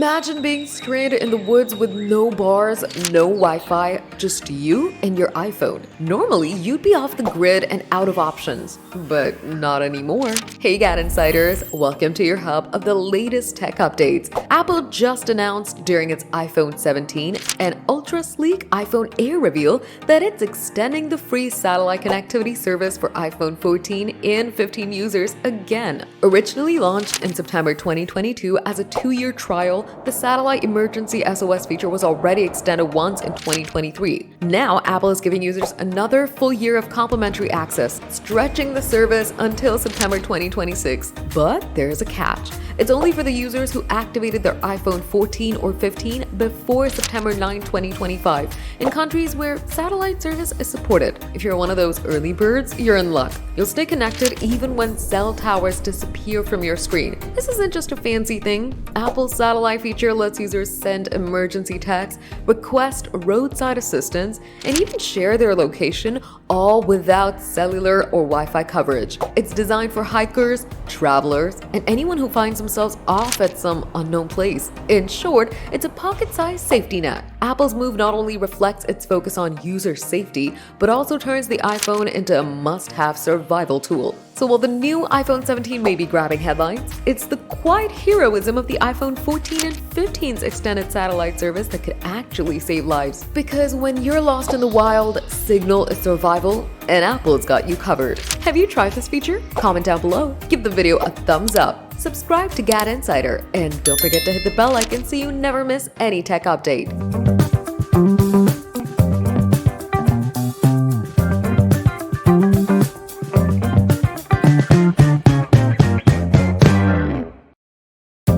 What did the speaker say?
Imagine being stranded in the woods with no bars, no Wi-Fi, just you and your iPhone. Normally, you'd be off the grid and out of options, but not anymore. Hey GadInsiders, welcome to your hub of the latest tech updates. Apple just announced during its iPhone 17 and ultra-sleek iPhone Air reveal that it's extending the free satellite connectivity service for iPhone 14 and 15 users again. Originally launched in September 2022 as a 2-year trial, the satellite emergency SOS feature was already extended once in 2023. Now, Apple is giving users another full year of complimentary access, stretching the service until September 2026. But there's a catch. It's only for the users who activated their iPhone 14 or 15 before September 9, 2025, in countries where satellite service is supported. If you're one of those early birds, you're in luck. You'll stay connected even when cell towers disappear from your screen. This isn't just a fancy thing. Apple's satellite feature lets users send emergency texts, request roadside assistance, and even share their location, all without cellular or Wi-Fi coverage. It's designed for hikers, travelers, and anyone who finds themselves off at some unknown place. In short, it's a pocket-sized safety net. Apple's move not only reflects its focus on user safety, but also turns the iPhone into a must-have survival tool. So while the new iPhone 17 may be grabbing headlines, it's the quiet heroism of the iPhone 14 and 15's extended satellite service that could actually save lives. Because when you're lost in the wild, Signal is survival, and Apple's got you covered. Have you tried this feature? Comment down below, give the video a thumbs up, subscribe to GadInsider, and don't forget to hit the bell icon so you never miss any tech update.